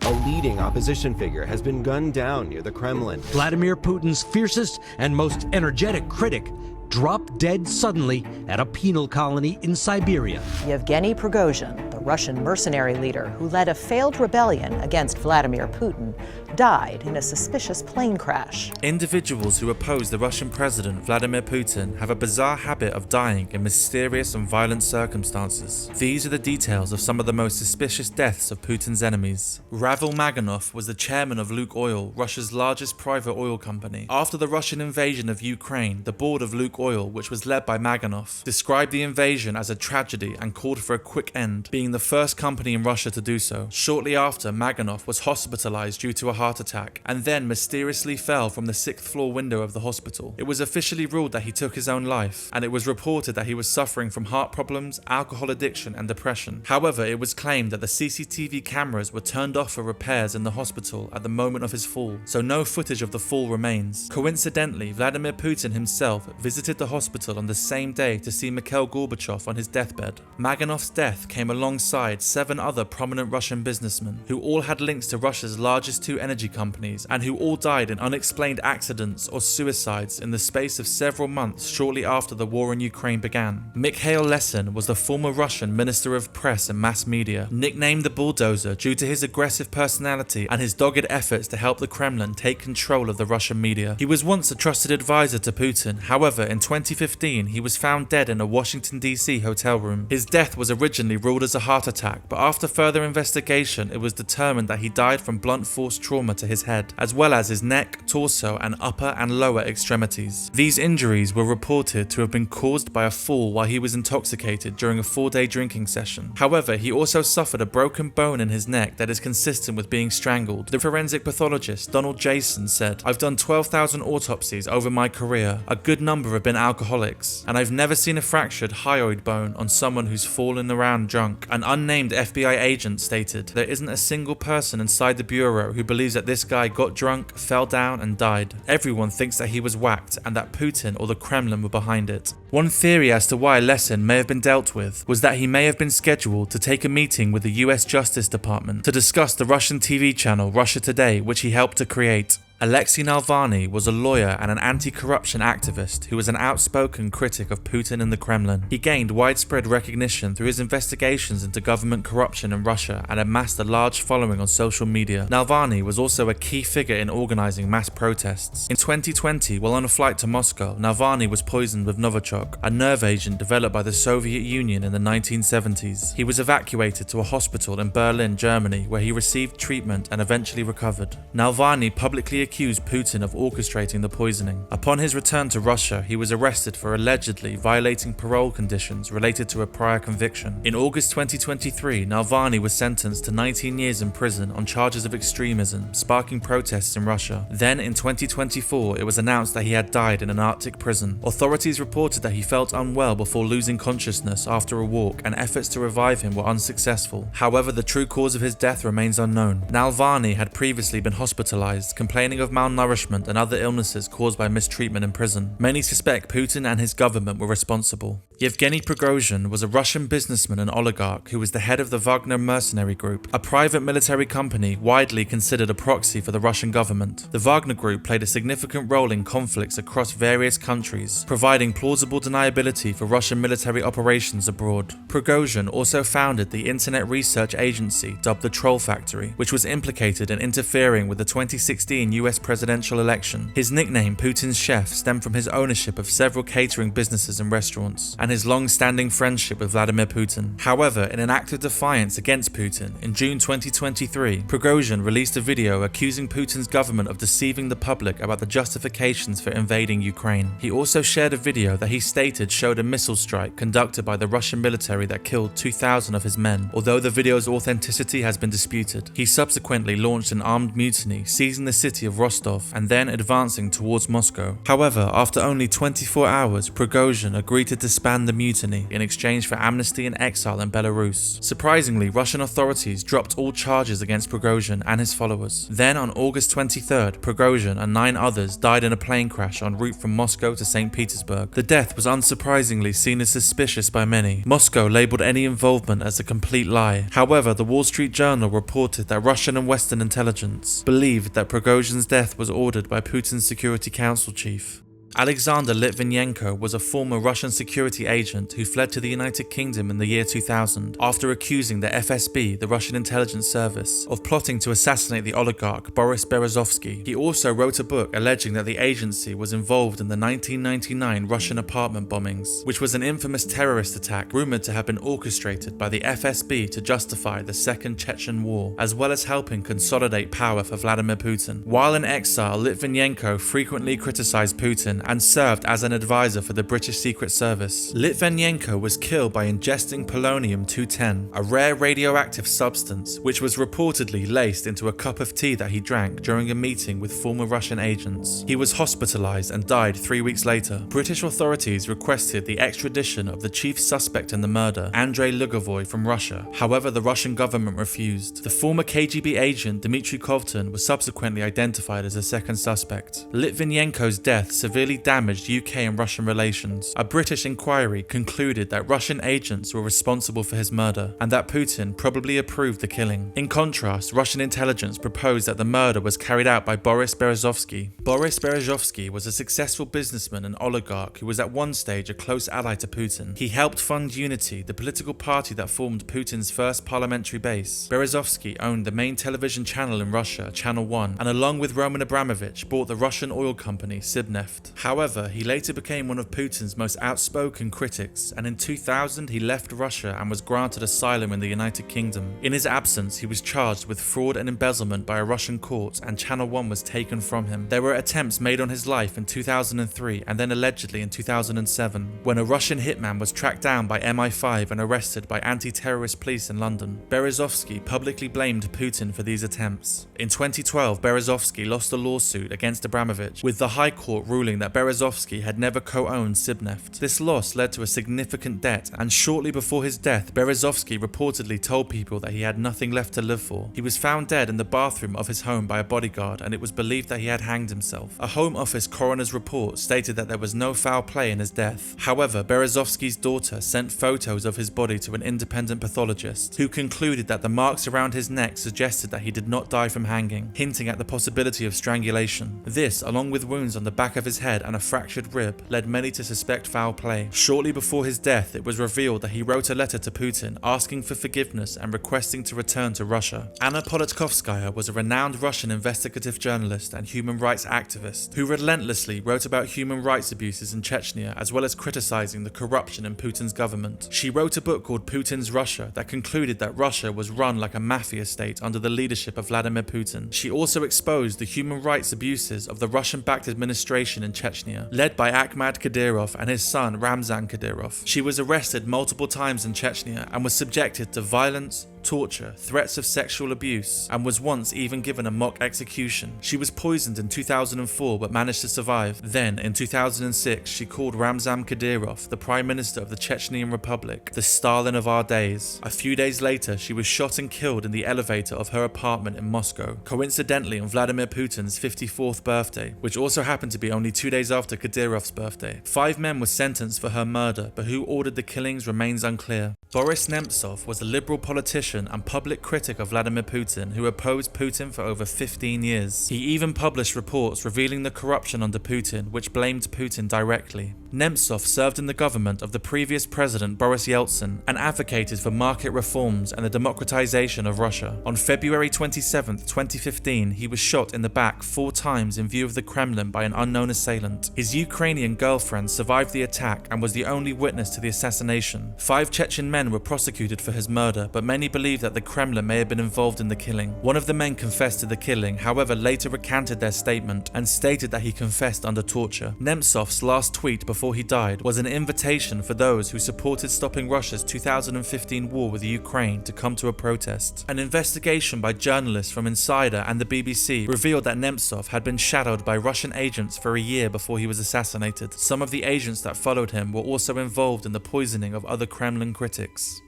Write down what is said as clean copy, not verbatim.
a leading opposition figure has been gunned down near the Kremlin. Vladimir Putin's fiercest and most energetic critic dropped dead suddenly at a penal colony in Siberia. Yevgeny Prigozhin, the Russian mercenary leader who led a failed rebellion against Vladimir Putin, died in a suspicious plane crash. Individuals who oppose the Russian president Vladimir Putin have a bizarre habit of dying in mysterious and violent circumstances. These are the details of some of the most suspicious deaths of Putin's enemies. Ravil Maganov was the chairman of Lukoil, Russia's largest private oil company. After the Russian invasion of Ukraine, the board of Lukoil, which was led by Maganov, described the invasion as a tragedy and called for a quick end, being the first company in Russia to do so. Shortly after, Maganov was hospitalized due to a heart attack and then mysteriously fell from the 6th floor window of the hospital. It was officially ruled that he took his own life, and it was reported that he was suffering from heart problems, alcohol addiction and depression. However, it was claimed that the CCTV cameras were turned off for repairs in the hospital at the moment of his fall, so no footage of the fall remains. Coincidentally, Vladimir Putin himself visited the hospital on the same day to see Mikhail Gorbachev on his deathbed. Maganov's death came alongside 7 other prominent Russian businessmen who all had links to Russia's largest 2 energy companies and who all died in unexplained accidents or suicides in the space of several months shortly after the war in Ukraine began. Mihail Lesin was the former Russian Minister of Press and Mass Media, nicknamed the Bulldozer due to his aggressive personality and his dogged efforts to help the Kremlin take control of the Russian media. He was once a trusted advisor to Putin. However, in 2015, he was found dead in a Washington, D.C. hotel room. His death was originally ruled as a heart attack, but after further investigation, it was determined that he died from blunt force trauma to his head, as well as his neck, torso, and upper and lower extremities. These injuries were reported to have been caused by a fall while he was intoxicated during a 4-day drinking session. However, he also suffered a broken bone in his neck that is consistent with being strangled. The forensic pathologist Donald Jason said, "I've done 12,000 autopsies over my career. A good number have been alcoholics, and I've never seen a fractured hyoid bone on someone who's fallen around drunk." An unnamed FBI agent stated, "There isn't a single person inside the bureau who believes that this guy got drunk, fell down and died. Everyone thinks that he was whacked and that Putin or the Kremlin were behind it." One theory as to why Lesin may have been dealt with was that he may have been scheduled to take a meeting with the US Justice Department to discuss the Russian TV channel Russia Today, which he helped to create. Alexei Navalny was a lawyer and an anti-corruption activist who was an outspoken critic of Putin and the Kremlin. He gained widespread recognition through his investigations into government corruption in Russia and amassed a large following on social media. Navalny was also a key figure in organizing mass protests. In 2020, while on a flight to Moscow, Navalny was poisoned with Novichok, a nerve agent developed by the Soviet Union in the 1970s. He was evacuated to a hospital in Berlin, Germany, where he received treatment and eventually recovered. Navalny publicly accused Putin of orchestrating the poisoning. Upon his return to Russia, he was arrested for allegedly violating parole conditions related to a prior conviction. In August 2023, Navalny was sentenced to 19 years in prison on charges of extremism, sparking protests in Russia. Then, in 2024, it was announced that he had died in an Arctic prison. Authorities reported that he felt unwell before losing consciousness after a walk, and efforts to revive him were unsuccessful. However, the true cause of his death remains unknown. Navalny had previously been hospitalized, complaining of malnourishment and other illnesses caused by mistreatment in prison. Many suspect Putin and his government were responsible. Yevgeny Prigozhin was a Russian businessman and oligarch who was the head of the Wagner mercenary group, a private military company widely considered a proxy for the Russian government. The Wagner group played a significant role in conflicts across various countries, providing plausible deniability for Russian military operations abroad. Prigozhin also founded the internet research agency dubbed the Troll Factory, which was implicated in interfering with the 2016 US presidential election. His nickname, Putin's Chef, stemmed from his ownership of several catering businesses and restaurants, and his long-standing friendship with Vladimir Putin. However, in an act of defiance against Putin, in June 2023, Prigozhin released a video accusing Putin's government of deceiving the public about the justifications for invading Ukraine. He also shared a video that he stated showed a missile strike conducted by the Russian military that killed 2,000 of his men, although the video's authenticity has been disputed. He subsequently launched an armed mutiny, seizing the city of of Rostov and then advancing towards Moscow. However, after only 24 hours, Prigozhin agreed to disband the mutiny in exchange for amnesty and exile in Belarus. Surprisingly, Russian authorities dropped all charges against Prigozhin and his followers. Then on August 23rd, Prigozhin and 9 others died in a plane crash en route from Moscow to St. Petersburg. The death was unsurprisingly seen as suspicious by many. Moscow labeled any involvement as a complete lie. However, the Wall Street Journal reported that Russian and Western intelligence believed that Prigozhin's death was ordered by Putin's Security Council chief. Aleksandr Litvinenko was a former Russian security agent who fled to the United Kingdom in the year 2000 after accusing the FSB, the Russian intelligence service, of plotting to assassinate the oligarch Boris Berezovsky. He also wrote a book alleging that the agency was involved in the 1999 Russian apartment bombings, which was an infamous terrorist attack rumored to have been orchestrated by the FSB to justify the Second Chechen War, as well as helping consolidate power for Vladimir Putin. While in exile, Litvinenko frequently criticized Putin and served as an advisor for the British Secret Service. Litvinenko was killed by ingesting polonium-210, a rare radioactive substance which was reportedly laced into a cup of tea that he drank during a meeting with former Russian agents. He was hospitalized and died 3 weeks later. British authorities requested the extradition of the chief suspect in the murder, Andrei Lugovoy, from Russia. However, the Russian government refused. The former KGB agent Dmitry Kovtun was subsequently identified as a second suspect. Litvinenko's death severely damaged UK and Russian relations. A British inquiry concluded that Russian agents were responsible for his murder and that Putin probably approved the killing. In contrast, Russian intelligence proposed that the murder was carried out by Boris Berezovsky. Boris Berezovsky was a successful businessman and oligarch who was at one stage a close ally to Putin. He helped fund Unity, the political party that formed Putin's first parliamentary base. Berezovsky owned the main television channel in Russia, Channel 1, and along with Roman Abramovich bought the Russian oil company Sibneft. However, he later became one of Putin's most outspoken critics, and in 2000 he left Russia and was granted asylum in the United Kingdom. In his absence, he was charged with fraud and embezzlement by a Russian court, and Channel 1 was taken from him. There were attempts made on his life in 2003 and then allegedly in 2007, when a Russian hitman was tracked down by MI5 and arrested by anti-terrorist police in London. Berezovsky publicly blamed Putin for these attempts. In 2012, Berezovsky lost a lawsuit against Abramovich, with the High Court ruling that Berezovsky had never co-owned Sibneft. This loss led to a significant debt, and shortly before his death, Berezovsky reportedly told people that he had nothing left to live for. He was found dead in the bathroom of his home by a bodyguard, and it was believed that he had hanged himself. A Home Office coroner's report stated that there was no foul play in his death. However, Berezovsky's daughter sent photos of his body to an independent pathologist, who concluded that the marks around his neck suggested that he did not die from hanging, hinting at the possibility of strangulation. This, along with wounds on the back of his head and a fractured rib, led many to suspect foul play. Shortly before his death, it was revealed that he wrote a letter to Putin asking for forgiveness and requesting to return to Russia. Anna Politkovskaya was a renowned Russian investigative journalist and human rights activist who relentlessly wrote about human rights abuses in Chechnya, as well as criticizing the corruption in Putin's government. She wrote a book called Putin's Russia that concluded that Russia was run like a mafia state under the leadership of Vladimir Putin. She also exposed the human rights abuses of the Russian-backed administration in Chechnya, led by Akhmat Kadyrov and his son Ramzan Kadyrov. She was arrested multiple times in Chechnya and was subjected to violence, torture, threats of sexual abuse, and was once even given a mock execution. She was poisoned in 2004 but managed to survive. Then, in 2006, she called Ramzan Kadyrov, the Prime Minister of the Chechnyan Republic, the Stalin of our days. A few days later, she was shot and killed in the elevator of her apartment in Moscow, coincidentally on Vladimir Putin's 54th birthday, which also happened to be only 2 days after Kadyrov's birthday. 5 men were sentenced for her murder, but who ordered the killings remains unclear. Boris Nemtsov was a liberal politician and public critic of Vladimir Putin who opposed Putin for over 15 years. He even published reports revealing the corruption under Putin, which blamed Putin directly. Nemtsov served in the government of the previous president Boris Yeltsin and advocated for market reforms and the democratization of Russia. On February 27, 2015, he was shot in the back 4 times in view of the Kremlin by an unknown assailant. His Ukrainian girlfriend survived the attack and was the only witness to the assassination. 5 Chechen men were prosecuted for his murder, but many believe that the Kremlin may have been involved in the killing. One of the men confessed to the killing, however later recanted their statement and stated that he confessed under torture. Nemtsov's last tweet before before he died was an invitation for those who supported stopping Russia's 2015 war with Ukraine to come to a protest. An investigation by journalists from Insider and the BBC revealed that Nemtsov had been shadowed by Russian agents for a year before he was assassinated. Some of the agents that followed him were also involved in the poisoning of other Kremlin critics.